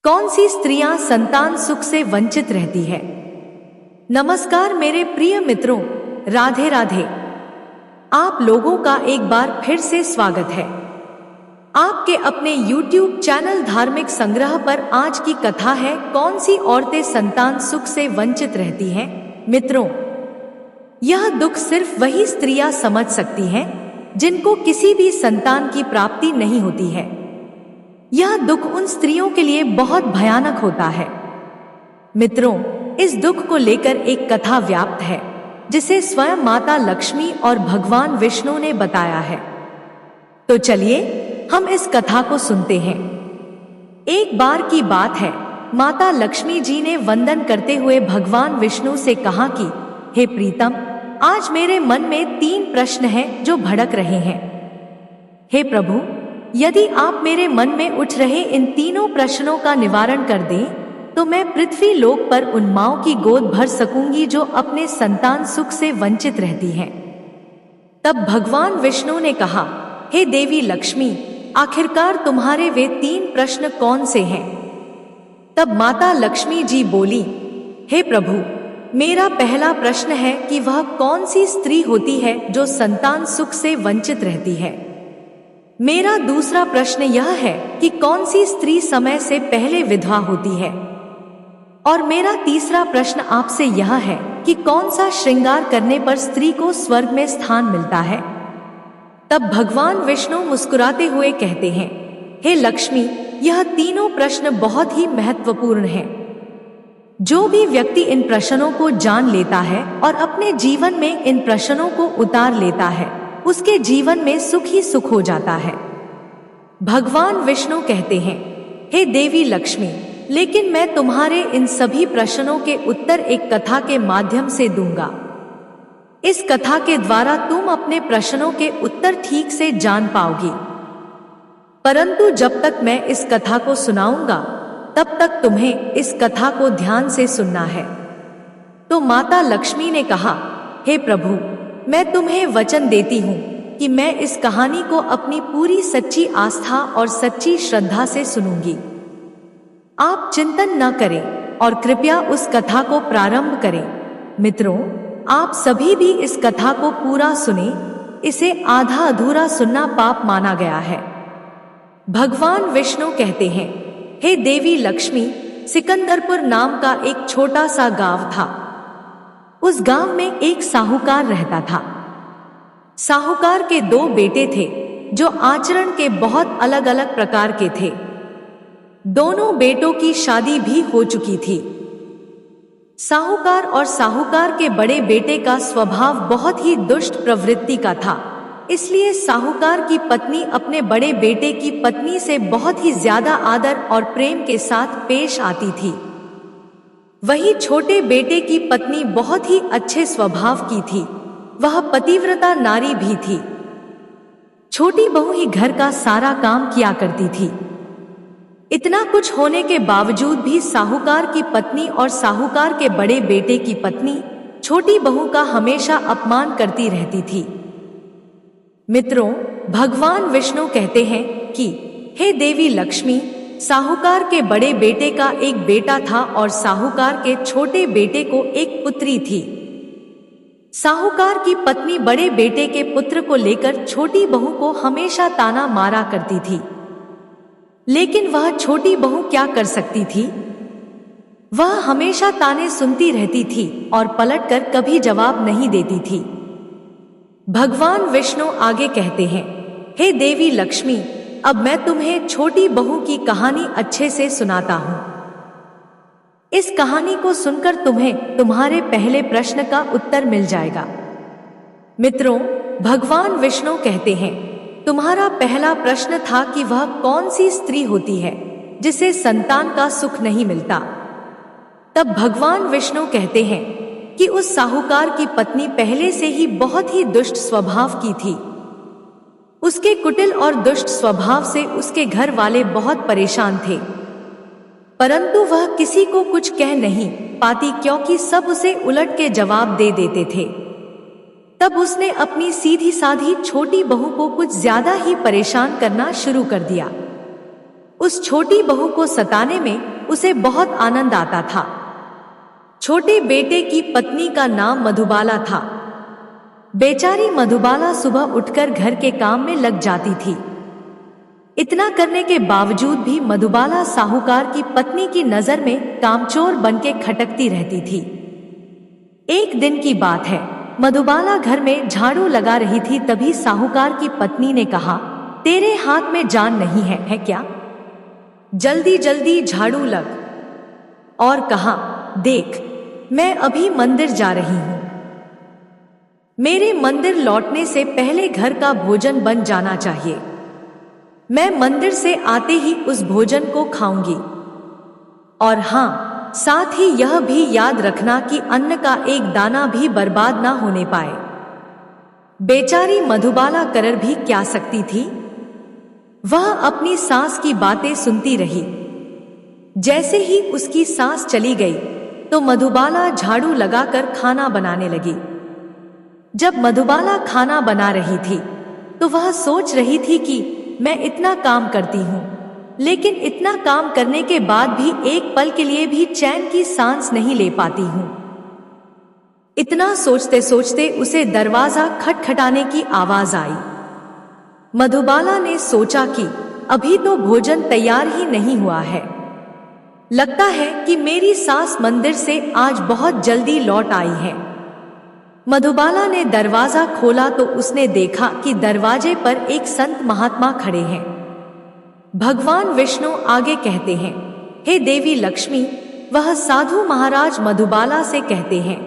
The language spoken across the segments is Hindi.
कौन सी स्त्रियां संतान सुख से वंचित रहती है। नमस्कार मेरे प्रिय मित्रों, राधे राधे। आप लोगों का एक बार फिर से स्वागत है आपके अपने YouTube चैनल धार्मिक संग्रह पर। आज की कथा है, कौन सी औरतें संतान सुख से वंचित रहती हैं। मित्रों, यह दुख सिर्फ वही स्त्रियां समझ सकती हैं जिनको किसी भी संतान की प्राप्ति नहीं होती है। यह दुख उन स्त्रियों के लिए बहुत भयानक होता है। मित्रों, इस दुख को लेकर एक कथा व्याप्त है जिसे स्वयं माता लक्ष्मी और भगवान विष्णु ने बताया है। तो चलिए हम इस कथा को सुनते हैं। एक बार की बात है, माता लक्ष्मी जी ने वंदन करते हुए भगवान विष्णु से कहा कि हे प्रीतम, आज मेरे मन में 3 प्रश्न हैं जो भड़क रहे हैं। हे प्रभु, यदि आप मेरे मन में उठ रहे इन तीनों प्रश्नों का निवारण कर दें तो मैं पृथ्वी लोक पर उन माँओं की गोद भर सकूंगी जो अपने संतान सुख से वंचित रहती हैं। तब भगवान विष्णु ने कहा, हे देवी लक्ष्मी, आखिरकार तुम्हारे वे 3 प्रश्न कौन से हैं। तब माता लक्ष्मी जी बोली, हे प्रभु, मेरा पहला प्रश्न है कि वह कौन सी स्त्री होती है जो संतान सुख से वंचित रहती है। मेरा दूसरा प्रश्न यह है कि कौन सी स्त्री समय से पहले विधवा होती है। और मेरा तीसरा प्रश्न आपसे यह है कि कौन सा श्रृंगार करने पर स्त्री को स्वर्ग में स्थान मिलता है। तब भगवान विष्णु मुस्कुराते हुए कहते हैं, हे लक्ष्मी, यह तीनों प्रश्न बहुत ही महत्वपूर्ण हैं। जो भी व्यक्ति इन प्रश्नों को जान लेता है और अपने जीवन में इन प्रश्नों को उतार लेता है, उसके जीवन में सुख ही सुख हो जाता है। भगवान विष्णु कहते हैं, हे देवी लक्ष्मी, लेकिन मैं तुम्हारे इन सभी प्रश्नों के उत्तर एक कथा के माध्यम से दूंगा। इस कथा के द्वारा तुम अपने प्रश्नों के उत्तर ठीक से जान पाओगी। परंतु जब तक मैं इस कथा को सुनाऊंगा तब तक तुम्हें इस कथा को ध्यान से सुनना है। तो माता लक्ष्मी ने कहा, हे प्रभु, मैं तुम्हें वचन देती हूँ कि मैं इस कहानी को अपनी पूरी सच्ची आस्था और सच्ची श्रद्धा से सुनूंगी। आप चिंतन न करें और कृपया उस कथा को प्रारंभ करें। मित्रों, आप सभी भी इस कथा को पूरा सुने। इसे आधा अधूरा सुनना पाप माना गया है। भगवान विष्णु कहते हैं, हे देवी लक्ष्मी, सिकंदरपुर नाम का एक छोटा सा गांव था। उस गांव में एक साहूकार रहता था। साहूकार के 2 बेटे थे जो आचरण के बहुत अलग अलग प्रकार के थे। दोनों बेटों की शादी भी हो चुकी थी। साहूकार और साहूकार के बड़े बेटे का स्वभाव बहुत ही दुष्ट प्रवृत्ति का था। इसलिए साहूकार की पत्नी अपने बड़े बेटे की पत्नी से बहुत ही ज्यादा आदर और प्रेम के साथ पेश आती थी। वही छोटे बेटे की पत्नी बहुत ही अच्छे स्वभाव की थी। वह पतिव्रता नारी भी थी। छोटी बहू ही घर का सारा काम किया करती थी। इतना कुछ होने के बावजूद भी साहूकार की पत्नी और साहूकार के बड़े बेटे की पत्नी छोटी बहू का हमेशा अपमान करती रहती थी। मित्रों, भगवान विष्णु कहते हैं कि हे देवी लक्ष्मी, साहूकार के बड़े बेटे का एक बेटा था और साहूकार के छोटे बेटे को एक पुत्री थी। साहूकार की पत्नी बड़े बेटे के पुत्र को लेकर छोटी बहू को हमेशा ताना मारा करती थी। लेकिन वह छोटी बहू क्या कर सकती थी। वह हमेशा ताने सुनती रहती थी और पलटकर कभी जवाब नहीं देती थी। भगवान विष्णु आगे कहते हैं, हे देवी लक्ष्मी, अब मैं तुम्हें छोटी बहू की कहानी अच्छे से सुनाता हूँ। इस कहानी को सुनकर तुम्हें तुम्हारे पहले प्रश्न का उत्तर मिल जाएगा। मित्रों, भगवान विष्णु कहते हैं, तुम्हारा पहला प्रश्न था कि वह कौन सी स्त्री होती है जिसे संतान का सुख नहीं मिलता। तब भगवान विष्णु कहते हैं कि उस साहूकार की पत्नी पहले से ही बहुत ही दुष्ट स्वभाव की थी। उसके कुटिल और दुष्ट स्वभाव से उसके घर वाले बहुत परेशान थे, परंतु वह किसी को कुछ कह नहीं पाती क्योंकि सब उसे उलट के जवाब दे देते थे। तब उसने अपनी सीधी साधी छोटी बहू को कुछ ज्यादा ही परेशान करना शुरू कर दिया। उस छोटी बहू को सताने में उसे बहुत आनंद आता था। छोटे बेटे की पत्नी का नाम मधुबाला था। बेचारी मधुबाला सुबह उठकर घर के काम में लग जाती थी। इतना करने के बावजूद भी मधुबाला साहूकार की पत्नी की नजर में कामचोर बनके खटकती रहती थी। एक दिन की बात है, मधुबाला घर में झाड़ू लगा रही थी, तभी साहूकार की पत्नी ने कहा, तेरे हाथ में जान नहीं है क्या? जल्दी जल्दी झाड़ू लग। और कहा, देख, मैं अभी मंदिर जा रही हूं। मेरे मंदिर लौटने से पहले घर का भोजन बन जाना चाहिए। मैं मंदिर से आते ही उस भोजन को खाऊंगी। और हाँ, साथ ही यह भी याद रखना कि अन्न का एक दाना भी बर्बाद ना होने पाए। बेचारी मधुबाला कर भी क्या सकती थी? वह अपनी सास की बातें सुनती रही। जैसे ही उसकी सास चली गई तो मधुबाला झाड़ू लगाकर खाना बनाने लगी। जब मधुबाला खाना बना रही थी तो वह सोच रही थी कि मैं इतना काम करती हूँ, लेकिन इतना काम करने के बाद भी एक पल के लिए भी चैन की सांस नहीं ले पाती हूँ। इतना सोचते सोचते उसे दरवाजा खटखटाने की आवाज आई। मधुबाला ने सोचा कि अभी तो भोजन तैयार ही नहीं हुआ है। लगता है कि मेरी सास मंदिर से आज बहुत जल्दी लौट आई है। मधुबाला ने दरवाजा खोला तो उसने देखा कि दरवाजे पर एक संत महात्मा खड़े हैं। भगवान विष्णु आगे कहते हैं, हे देवी लक्ष्मी। वह साधु महाराज मधुबाला से कहते हैं,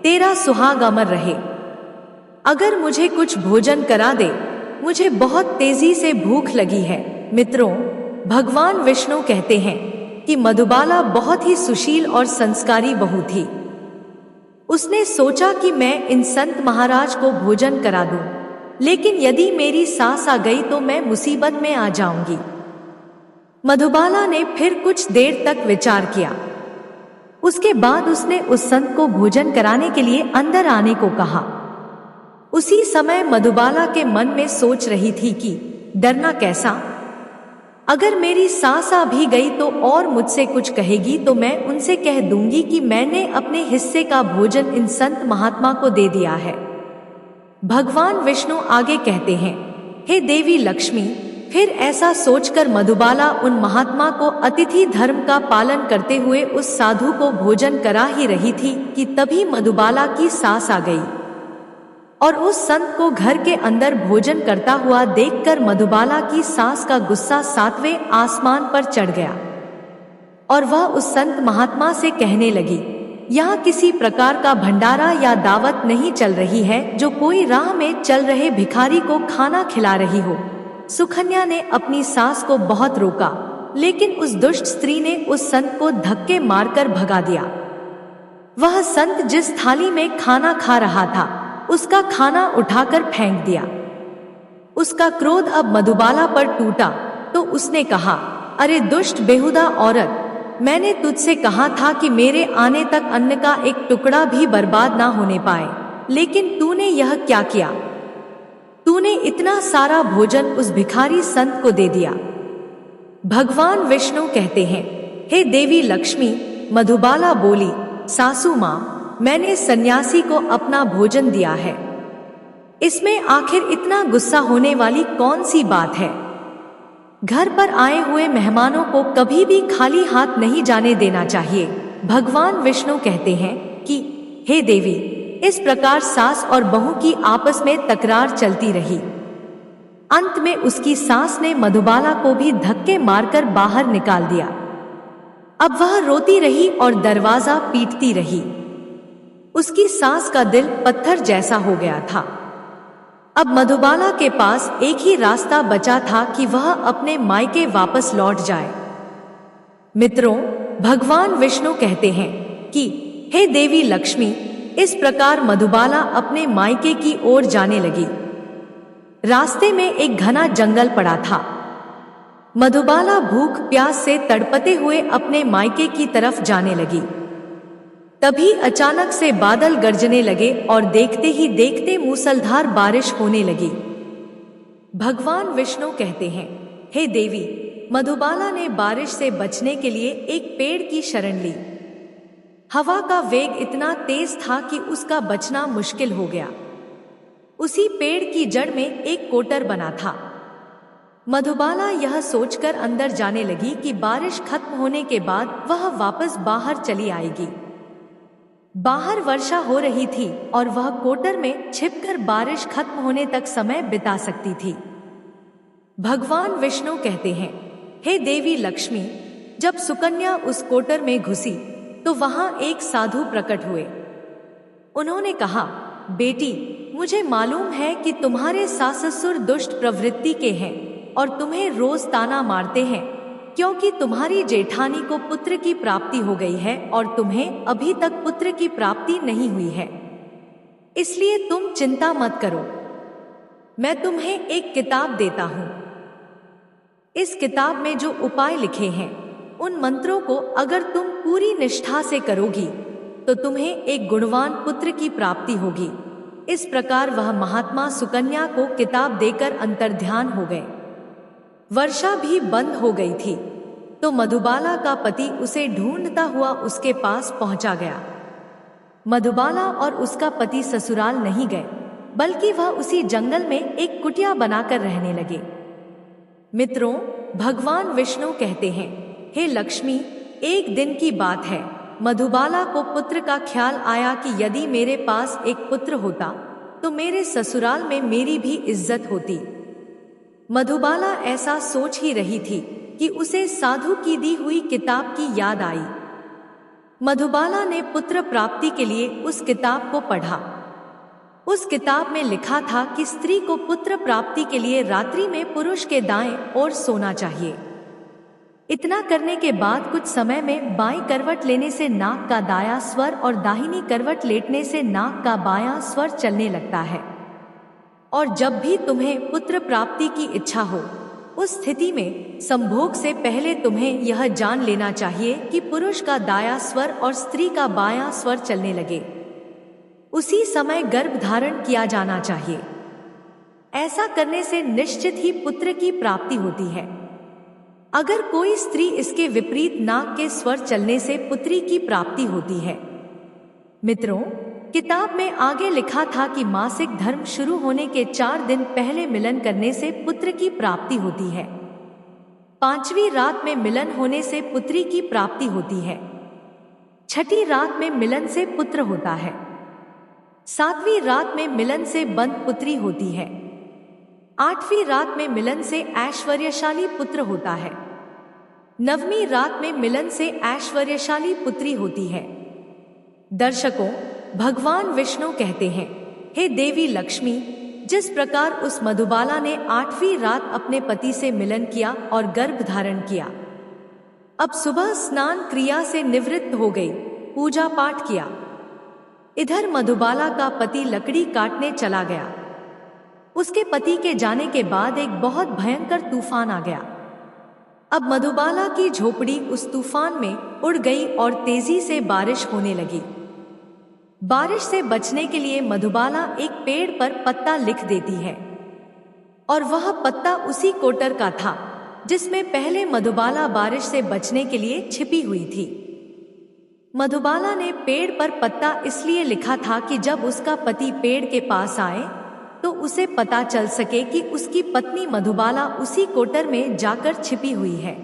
तेरा सुहाग अमर रहे। अगर मुझे कुछ भोजन करा दे, मुझे बहुत तेजी से भूख लगी है। मित्रों, भगवान विष्णु कहते हैं कि मधुबाला बहुत ही सुशील और संस्कारी बहू थी। उसने सोचा कि मैं इन संत महाराज को भोजन करा दूं, लेकिन यदि मेरी सास आ गई तो मैं मुसीबत में आ जाऊंगी। मधुबाला ने फिर कुछ देर तक विचार किया। उसके बाद उसने उस संत को भोजन कराने के लिए अंदर आने को कहा। उसी समय मधुबाला के मन में सोच रही थी कि डरना कैसा? अगर मेरी सास आ भी गई तो और मुझसे कुछ कहेगी तो मैं उनसे कह दूंगी कि मैंने अपने हिस्से का भोजन इन संत महात्मा को दे दिया है। भगवान विष्णु आगे कहते हैं, हे देवी लक्ष्मी। फिर ऐसा सोचकर मधुबाला उन महात्मा को अतिथि धर्म का पालन करते हुए उस साधु को भोजन करा ही रही थी कि तभी मधुबाला की सास आ गई और उस संत को घर के अंदर भोजन करता हुआ देखकर मधुबाला की सास का गुस्सा 7वें आसमान पर चढ़ गया और वह उस संत महात्मा से कहने लगी, यहाँ किसी प्रकार का भंडारा या दावत नहीं चल रही है जो कोई राह में चल रहे भिखारी को खाना खिला रही हो। सुकन्या ने अपनी सास को बहुत रोका, लेकिन उस दुष्ट स्त्री ने उस संत को धक्के मारकर भगा दिया। वह संत जिस थाली में खाना खा रहा था उसका खाना उठाकर फेंक दिया। उसका क्रोध अब मधुबाला पर टूटा तो उसने कहा, अरे दुष्ट बेहुदा औरत, मैंने तुझसे कहा था कि मेरे आने तक अन्न का एक टुकड़ा भी बर्बाद ना होने पाए, लेकिन तूने यह क्या किया? तूने इतना सारा भोजन उस भिखारी संत को दे दिया। भगवान विष्णु कहते हैं, हे देवी लक्ष्मी। मधुबाला बोली, सासू माँ, मैंने सन्यासी को अपना भोजन दिया है, इसमें आखिर इतना गुस्सा होने वाली कौन सी बात है? घर पर आए हुए मेहमानों को कभी भी खाली हाथ नहीं जाने देना चाहिए। भगवान विष्णु कहते हैं कि हे देवी, इस प्रकार सास और बहू की आपस में तकरार चलती रही। अंत में उसकी सास ने मधुबाला को भी धक्के मारकर बाहर निकाल दिया। अब वह रोती रही और दरवाजा पीटती रही। उसकी सास का दिल पत्थर जैसा हो गया था। अब मधुबाला के पास एक ही रास्ता बचा था कि वह अपने मायके वापस लौट जाए। मित्रों, भगवान विष्णु कहते हैं कि हे देवी लक्ष्मी। इस प्रकार मधुबाला अपने मायके की ओर जाने लगी। रास्ते में एक घना जंगल पड़ा था। मधुबाला भूख प्यास से तड़पते हुए अपने मायके की तरफ जाने लगी। तभी अचानक से बादल गरजने लगे और देखते ही देखते मूसलधार बारिश होने लगी। भगवान विष्णु कहते हैं, हे देवी, मधुबाला ने बारिश से बचने के लिए एक पेड़ की शरण ली। हवा का वेग इतना तेज था कि उसका बचना मुश्किल हो गया। उसी पेड़ की जड़ में एक कोटर बना था। मधुबाला यह सोचकर अंदर जाने लगी कि बारिश खत्म होने के बाद वह वापस बाहर चली आएगी। बाहर वर्षा हो रही थी और वह कोटर में छिपकर बारिश खत्म होने तक समय बिता सकती थी। भगवान विष्णु कहते हैं, हे देवी लक्ष्मी, जब सुकन्या उस कोटर में घुसी तो वहां एक साधु प्रकट हुए। उन्होंने कहा, बेटी, मुझे मालूम है कि तुम्हारे सास ससुर दुष्ट प्रवृत्ति के हैं और तुम्हें रोज ताना मारते हैं, क्योंकि तुम्हारी जेठानी को पुत्र की प्राप्ति हो गई है और तुम्हें अभी तक पुत्र की प्राप्ति नहीं हुई है। इसलिए तुम चिंता मत करो, मैं तुम्हें एक किताब देता हूँ। इस किताब में जो उपाय लिखे हैं, उन मंत्रों को अगर तुम पूरी निष्ठा से करोगी तो तुम्हें एक गुणवान पुत्र की प्राप्ति होगी। इस प्रकार वह महात्मा सुकन्या को किताब देकर अंतर्ध्यान हो गए। वर्षा भी बंद हो गई थी तो मधुबाला का पति उसे ढूंढता हुआ उसके पास पहुंचा गया। मधुबाला और उसका पति ससुराल नहीं गए, बल्कि वह उसी जंगल में एक कुटिया बनाकर रहने लगे। मित्रों, भगवान विष्णु कहते हैं, हे लक्ष्मी, एक दिन की बात है, मधुबाला को पुत्र का ख्याल आया कि यदि मेरे पास एक पुत्र होता तो मेरे ससुराल में मेरी भी इज्जत होती। मधुबाला ऐसा सोच ही रही थी कि उसे साधु की दी हुई किताब की याद आई। मधुबाला ने पुत्र प्राप्ति के लिए उस किताब को पढ़ा। उस किताब में लिखा था कि स्त्री को पुत्र प्राप्ति के लिए रात्रि में पुरुष के दाएं ओर सोना चाहिए। इतना करने के बाद कुछ समय में बाईं करवट लेने से नाक का दायां स्वर और दाहिनी करवट लेटने से नाक का बायां स्वर चलने लगता है। और जब भी तुम्हें पुत्र प्राप्ति की इच्छा हो, उस स्थिति में संभोग से पहले तुम्हें यह जान लेना चाहिए कि पुरुष का दायां स्वर और स्त्री का बायां स्वर चलने लगे। उसी समय गर्भ धारण किया जाना चाहिए। ऐसा करने से निश्चित ही पुत्र की प्राप्ति होती है। अगर कोई स्त्री इसके विपरीत नाक के स्वर चलने से पुत्री की प्राप्ति होती है। मित्रों, किताब में आगे लिखा था कि मासिक धर्म शुरू होने के 4 दिन पहले मिलन करने से पुत्र की प्राप्ति होती है। 5वीं रात में मिलन होने से पुत्री की प्राप्ति होती है। छठी रात में मिलन से पुत्र होता है। 7वीं रात में मिलन से बंद पुत्री होती है। 8वीं रात में मिलन से ऐश्वर्यशाली पुत्र होता है। 9वीं रात में मिलन से ऐश्वर्यशाली पुत्री होती है। दर्शकों, भगवान विष्णु कहते हैं, हे देवी लक्ष्मी, जिस प्रकार उस मधुबाला ने 8वीं रात अपने पति से मिलन किया और गर्भ धारण किया, अब सुबह स्नान क्रिया से निवृत्त हो गई, पूजा पाठ किया। इधर मधुबाला का पति लकड़ी काटने चला गया। उसके पति के जाने के बाद एक बहुत भयंकर तूफान आ गया। अब मधुबाला की झोपड़ी उस तूफान में उड़ गई और तेजी से बारिश होने लगी। बारिश से बचने के लिए मधुबाला एक पेड़ पर पत्ता लिख देती है और वह पत्ता उसी कोटर का था जिसमें पहले मधुबाला बारिश से बचने के लिए छिपी हुई थी। मधुबाला ने पेड़ पर पत्ता इसलिए लिखा था कि जब उसका पति पेड़ के पास आए तो उसे पता चल सके कि उसकी पत्नी मधुबाला उसी कोटर में जाकर छिपी हुई है।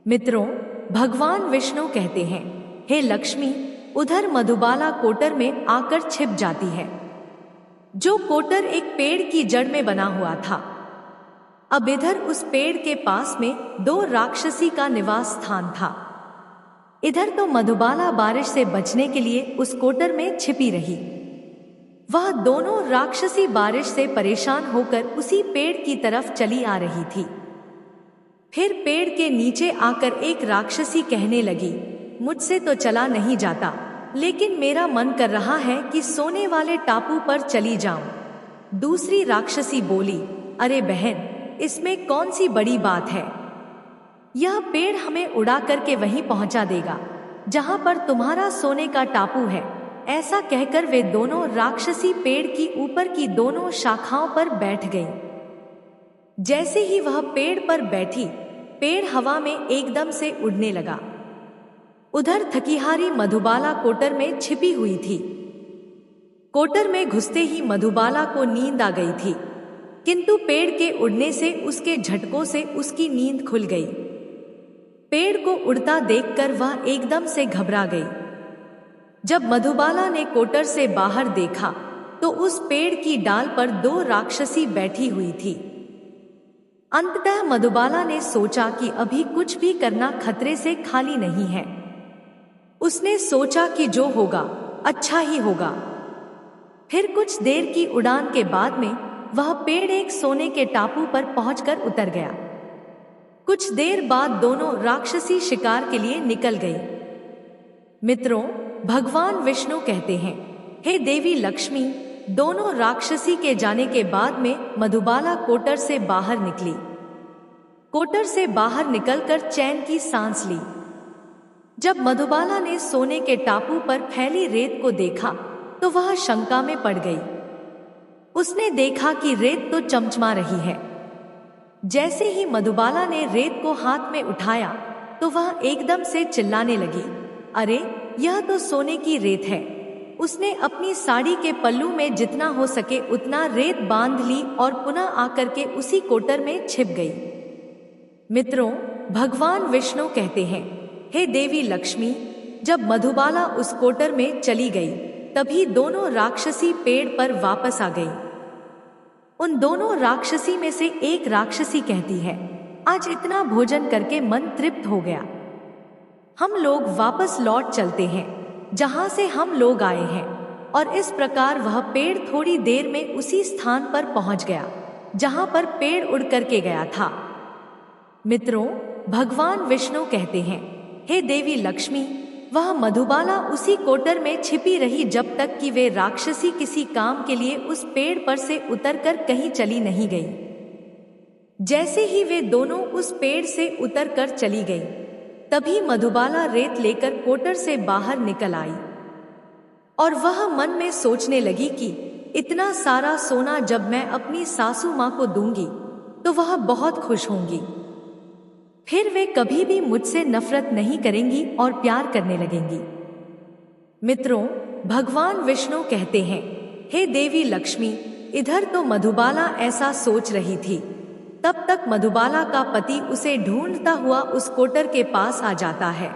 मित्रों, भगवान विष्णु कहते हैं, हे लक्ष्मी, उधर मधुबाला कोटर में आकर छिप जाती है। जो कोटर एक पेड़ की जड़ में बना हुआ था, अब इधर उस पेड़ के पास में 2 राक्षसी का निवास स्थान था। इधर तो मधुबाला बारिश से बचने के लिए उस कोटर में छिपी रही। वह दोनों राक्षसी बारिश से परेशान होकर उसी पेड़ की तरफ चली आ रही थी। फिर पेड़ के नीचे आकर एक राक्षसी कहने लगी, मुझसे तो चला नहीं जाता, लेकिन मेरा मन कर रहा है कि सोने वाले टापू पर चली जाऊं। दूसरी राक्षसी बोली, अरे बहन, इसमें कौन सी बड़ी बात है? यह पेड़ हमें उड़ा करके वहीं पहुंचा देगा जहां पर तुम्हारा सोने का टापू है। ऐसा कहकर वे दोनों राक्षसी पेड़ की ऊपर की दोनों शाखाओं पर बैठ गईं। जैसे ही वह पेड़ पर बैठी पेड़ हवा में एकदम से उड़ने लगा। उधर थकीहारी मधुबाला कोटर में छिपी हुई थी। कोटर में घुसते ही मधुबाला को नींद आ गई थी, किंतु पेड़ के उड़ने से उसके झटकों से उसकी नींद खुल गई। पेड़ को उड़ता देखकर वह एकदम से घबरा गई। जब मधुबाला ने कोटर से बाहर देखा तो उस पेड़ की डाल पर 2 राक्षसी बैठी हुई थी। अंततः मधुबाला ने सोचा कि अभी कुछ भी करना खतरे से खाली नहीं है। उसने सोचा कि जो होगा अच्छा ही होगा। फिर कुछ देर की उड़ान के बाद में वह पेड़ एक सोने के टापू पर पहुंचकर उतर गया। कुछ देर बाद दोनों राक्षसी शिकार के लिए निकल गई। मित्रों, भगवान विष्णु कहते हैं, हे देवी लक्ष्मी, दोनों राक्षसी के जाने के बाद में मधुबाला कोटर से बाहर निकली। कोटर से बाहर निकलकर चैन की सांस ली। जब मधुबाला ने सोने के टापू पर फैली रेत को देखा तो वह शंका में पड़ गई। उसने देखा कि रेत तो चमचमा रही है। जैसे ही मधुबाला ने रेत को हाथ में उठाया तो वह एकदम से चिल्लाने लगी, अरे यह तो सोने की रेत है। उसने अपनी साड़ी के पल्लू में जितना हो सके उतना रेत बांध ली और पुनः आकर के उसी कोटर में छिप गई। मित्रों, भगवान विष्णु कहते हैं, हे देवी लक्ष्मी, जब मधुबाला उस कोटर में चली गई तभी दोनों राक्षसी पेड़ पर वापस आ गई। उन दोनों राक्षसी में से एक राक्षसी कहती है, आज इतना भोजन करके मन तृप्त हो गया। हम लोग वापस लौट चलते हैं जहां से हम लोग आए हैं। और इस प्रकार वह पेड़ थोड़ी देर में उसी स्थान पर पहुंच गया जहां पर पेड़ उड़ करके गया था। मित्रों, भगवान विष्णु कहते हैं, हे देवी लक्ष्मी, वह मधुबाला उसी कोटर में छिपी रही जब तक कि वे राक्षसी किसी काम के लिए उस पेड़ पर से उतरकर कहीं चली नहीं गई। जैसे ही वे दोनों उस पेड़ से उतरकर चली गई तभी मधुबाला रेत लेकर कोटर से बाहर निकल आई और वह मन में सोचने लगी कि इतना सारा सोना जब मैं अपनी सासू माँ को दूंगी तो वह बहुत खुश होंगी। फिर वे कभी भी मुझसे नफरत नहीं करेंगी और प्यार करने लगेंगी। मित्रों, भगवान विष्णु कहते हैं, हे देवी लक्ष्मी, इधर तो मधुबाला ऐसा सोच रही थी, तब तक मधुबाला का पति उसे ढूंढता हुआ उस कोटर के पास आ जाता है।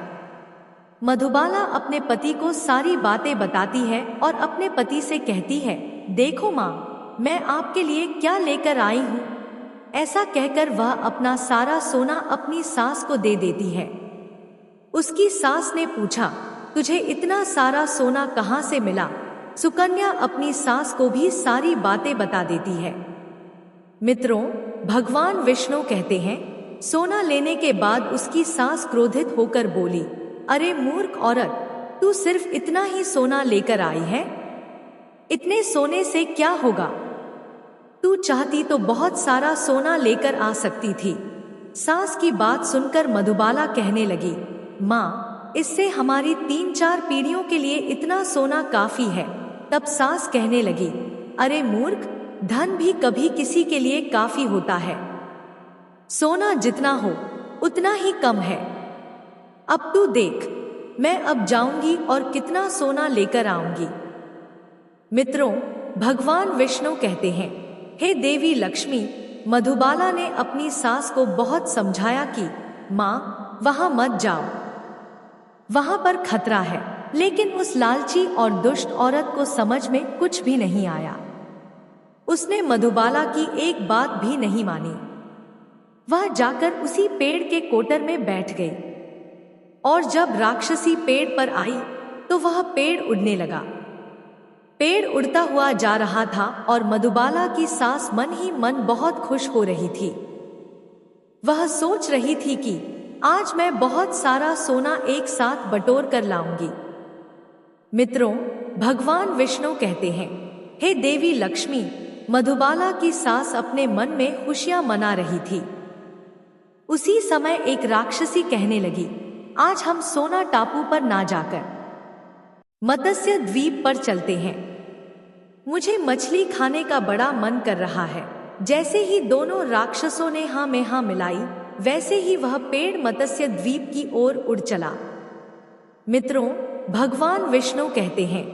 मधुबाला अपने पति को सारी बातें बताती है और अपने पति से कहती है, देखो माँ, मैं आपके लिए क्या लेकर आई हूँ। ऐसा कहकर वह अपना सारा सोना अपनी सास को दे देती है। उसकी सास ने पूछा, तुझे इतना सारा सोना कहाँ से मिला? सुकन्या अपनी सास को भी सारी बातें बता देती है। मित्रों, भगवान विष्णु कहते हैं, सोना लेने के बाद उसकी सास क्रोधित होकर बोली, अरे मूर्ख औरत, तू सिर्फ इतना ही सोना लेकर आई है? इतने सोने से क्या होगा? तू चाहती तो बहुत सारा सोना लेकर आ सकती थी। सास की बात सुनकर मधुबाला कहने लगी, माँ, इससे हमारी 3-4 पीढ़ियों के लिए इतना सोना काफी है। तब सास कहने लगी, अरे मूर्ख, धन भी कभी किसी के लिए काफी होता है। सोना जितना हो उतना ही कम है। अब तू देख, मैं अब जाऊंगी और कितना सोना लेकर आऊंगी। मित्रों, भगवान विष्णु कहते हैं, हे देवी लक्ष्मी, मधुबाला ने अपनी सास को बहुत समझाया कि माँ, वहां मत जाओ, वहां पर खतरा है। लेकिन उस लालची और दुष्ट औरत को समझ में कुछ भी नहीं आया। उसने मधुबाला की एक बात भी नहीं मानी। वह जाकर उसी पेड़ के कोटर में बैठ गई और जब राक्षसी पेड़ पर आई तो वह पेड़ उड़ने लगा। पेड़ उड़ता हुआ जा रहा था और मधुबाला की सास मन ही मन बहुत खुश हो रही थी। वह सोच रही थी कि आज मैं बहुत सारा सोना एक साथ बटोर कर लाऊंगी। मित्रों, भगवान विष्णु कहते हैं, हे देवी लक्ष्मी, मधुबाला की सास अपने मन में खुशियां मना रही थी। उसी समय एक राक्षसी कहने लगी, आज हम सोना टापू पर ना जाकर मत्स्य द्वीप पर चलते हैं। मुझे मछली खाने का बड़ा मन कर रहा है। जैसे ही दोनों राक्षसों ने हाँ में हाँ मिलाई, वैसे ही वह पेड़ मत्स्य द्वीप की ओर उड़ चला। मित्रों, भगवान विष्णु कहते हैं,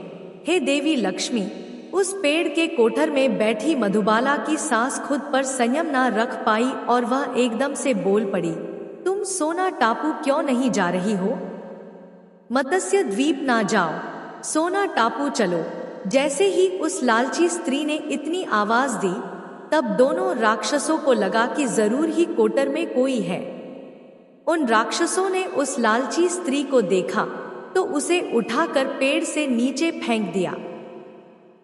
हे देवी लक्ष्मी, उस पेड़ के कोठर में बैठी मधुबाला की सांस खुद पर संयम न रख पाई और वह एकदम से बोल पड़ी, तुम सोना टापू क्यों नहीं जा रही हो? मत्स्य द्वीप ना जाओ, सोना टापू चलो। जैसे ही उस लालची स्त्री ने इतनी आवाज दी, तब दोनों राक्षसों को लगा कि जरूर ही कोठर में कोई है। उन राक्षसों ने उस लालची स्त्री को देखा तो उसे उठाकर पेड़ से नीचे फेंक दिया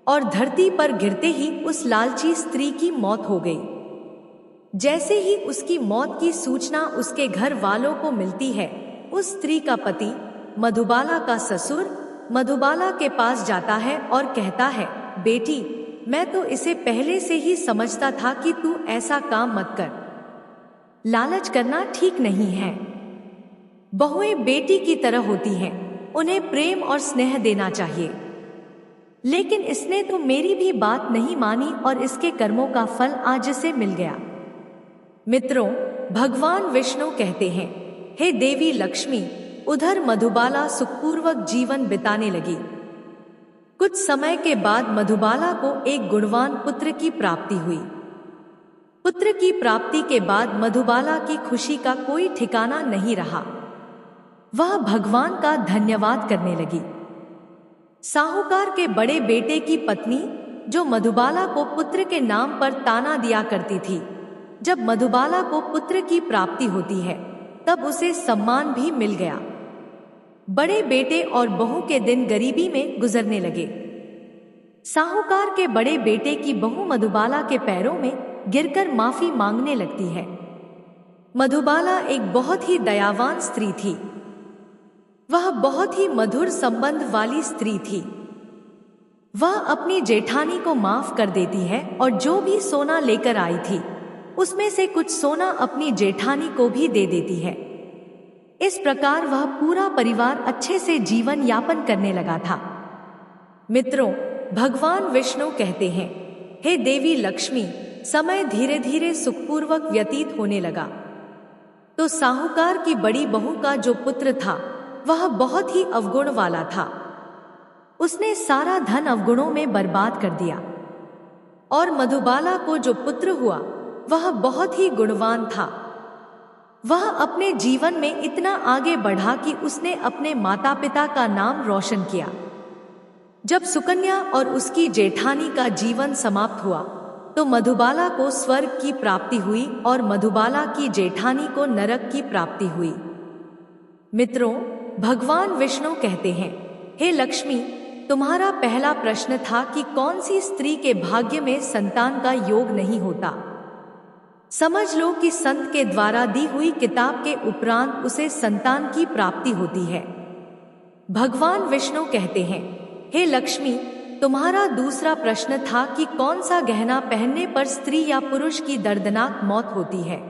और धरती पर गिरते ही उस लालची स्त्री की मौत हो गई। जैसे ही उसकी मौत की सूचना उसके घर वालों को मिलती है, उस स्त्री का पति मधुबाला का ससुर मधुबाला के पास जाता है और कहता है, बेटी, मैं तो इसे पहले से ही समझता था कि तू ऐसा काम मत कर। लालच करना ठीक नहीं है। बहुएं बेटी की तरह होती हैं, उन्हें प्रेम और स्नेह देना चाहिए। लेकिन इसने तो मेरी भी बात नहीं मानी और इसके कर्मों का फल आज इसे मिल गया। मित्रों, भगवान विष्णु कहते हैं, हे देवी लक्ष्मी, उधर मधुबाला सुखपूर्वक जीवन बिताने लगी। कुछ समय के बाद मधुबाला को एक गुणवान पुत्र की प्राप्ति हुई। पुत्र की प्राप्ति के बाद मधुबाला की खुशी का कोई ठिकाना नहीं रहा। वह भगवान का धन्यवाद करने लगी। साहूकार के बड़े बेटे की पत्नी, जो मधुबाला को पुत्र के नाम पर ताना दिया करती थी, जब मधुबाला को पुत्र की प्राप्ति होती है तब उसे सम्मान भी मिल गया। बड़े बेटे और बहू के दिन गरीबी में गुजरने लगे। साहूकार के बड़े बेटे की बहू मधुबाला के पैरों में गिरकर माफी मांगने लगती है। मधुबाला एक बहुत ही दयावान स्त्री थी। वह बहुत ही मधुर संबंध वाली स्त्री थी। वह अपनी जेठानी को माफ कर देती है और जो भी सोना लेकर आई थी उसमें से कुछ सोना अपनी जेठानी को भी दे देती है। इस प्रकार वह पूरा परिवार अच्छे से जीवन यापन करने लगा था। मित्रों, भगवान विष्णु कहते हैं, हे देवी लक्ष्मी, समय धीरे धीरे सुखपूर्वक व्यतीत होने लगा। तो साहूकार की बड़ी बहू का जो पुत्र था वह बहुत ही अवगुण वाला था। उसने सारा धन अवगुणों में बर्बाद कर दिया। और मधुबाला को जो पुत्र हुआ वह बहुत ही गुणवान था। वह अपने जीवन में इतना आगे बढ़ा कि उसने अपने माता पिता का नाम रोशन किया। जब सुकन्या और उसकी जेठानी का जीवन समाप्त हुआ तो मधुबाला को स्वर्ग की प्राप्ति हुई और मधुबाला की जेठानी को नरक की प्राप्ति हुई। मित्रों, भगवान विष्णु कहते हैं, हे लक्ष्मी, तुम्हारा पहला प्रश्न था कि कौन सी स्त्री के भाग्य में संतान का योग नहीं होता। समझ लो कि संत के द्वारा दी हुई किताब के उपरांत उसे संतान की प्राप्ति होती है। भगवान विष्णु कहते हैं, हे लक्ष्मी, तुम्हारा दूसरा प्रश्न था कि कौन सा गहना पहनने पर स्त्री या पुरुष की दर्दनाक मौत होती है।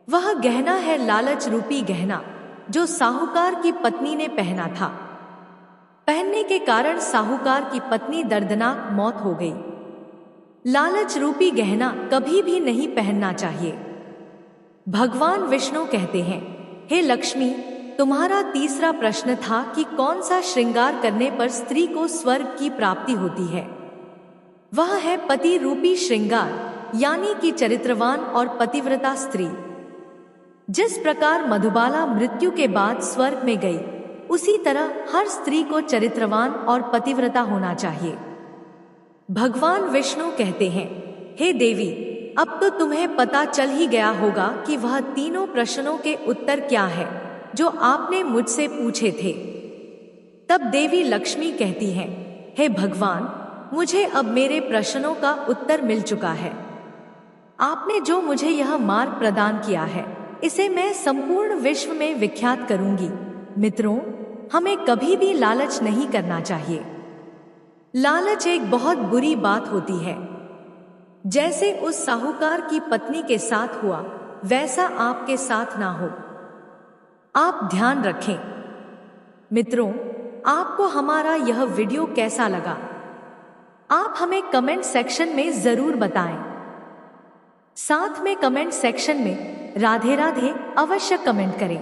वह गहना है लालच रूपी गहना, जो साहूकार की पत्नी ने पहना था। पहनने के कारण साहूकार की पत्नी दर्दनाक मौत हो गई। लालच रूपी गहना कभी भी नहीं पहनना चाहिए। भगवान विष्णु कहते हैं, हे लक्ष्मी, तुम्हारा तीसरा प्रश्न था कि कौन सा श्रृंगार करने पर स्त्री को स्वर्ग की प्राप्ति होती है। वह है पति रूपी श्रृंगार, यानी कि चरित्रवान और पतिव्रता स्त्री। जिस प्रकार मधुबाला मृत्यु के बाद स्वर्ग में गई, उसी तरह हर स्त्री को चरित्रवान और पतिव्रता होना चाहिए। भगवान विष्णु कहते हैं, हे देवी, अब तो तुम्हें पता चल ही गया होगा कि वह तीनों प्रश्नों के उत्तर क्या है जो आपने मुझसे पूछे थे। तब देवी लक्ष्मी कहती हैं, हे भगवान, मुझे अब मेरे प्रश्नों का उत्तर मिल चुका है। आपने जो मुझे यह मार्ग प्रदान किया है, इसे मैं संपूर्ण विश्व में विख्यात करूंगी। मित्रों, हमें कभी भी लालच नहीं करना चाहिए। लालच एक बहुत बुरी बात होती है। जैसे उस साहूकार की पत्नी के साथ हुआ, वैसा आपके साथ ना हो। आप ध्यान रखें। मित्रों, आपको हमारा यह वीडियो कैसा लगा? आप हमें कमेंट सेक्शन में जरूर बताएं। साथ में कमेंट सेक्शन में राधे राधे अवश्य कमेंट करें।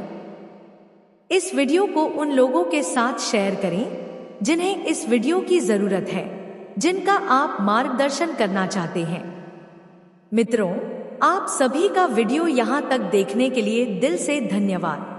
इस वीडियो को उन लोगों के साथ शेयर करें जिन्हें इस वीडियो की जरूरत है, जिनका आप मार्गदर्शन करना चाहते हैं। मित्रों, आप सभी का वीडियो यहां तक देखने के लिए दिल से धन्यवाद।